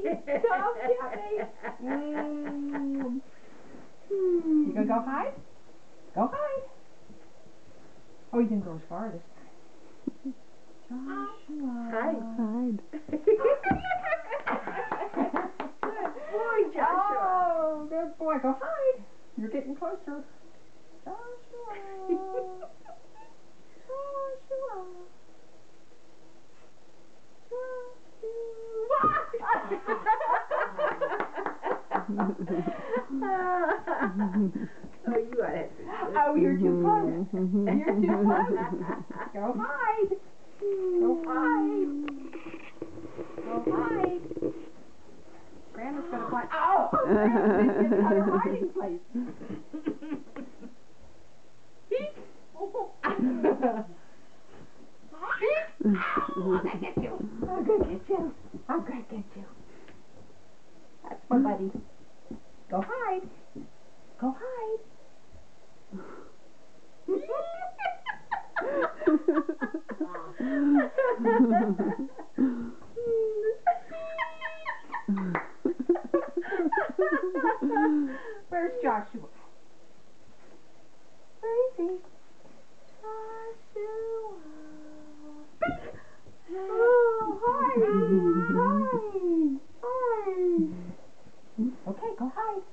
Stop, Jimmy. You gonna go hide? Go hide. Oh, you didn't go as far this time. Joshua. Hide. Hide. Boy, Joshua. Oh, good boy. Go hide. You're getting closer. Joshua. Joshua. Oh, you are it. Oh, you're too close. You're too close. Go hide. Go hide. Go hide. Grandma's gonna find. Oh, Grandma's in another hiding place. I'm gonna get you. I'm gonna get you. I'm gonna get you. That's my buddy. Go hide. Go hide. Where's Joshua? Where is he? Joshua. Oh, hi. Hi. Okay, go hide.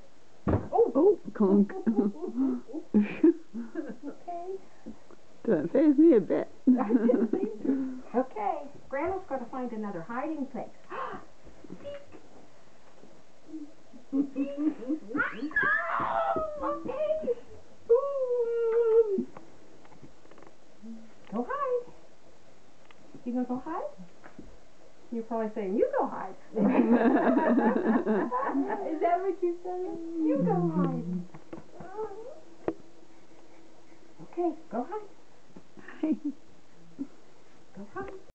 Oh, conk. Okay. Doesn't faze me a bit. I didn't seem to. Okay, Grandma's going to find another hiding place. Okay. Go hide. You gonna go hide? You're probably saying, you go hide. Is that what you're saying? You go hide.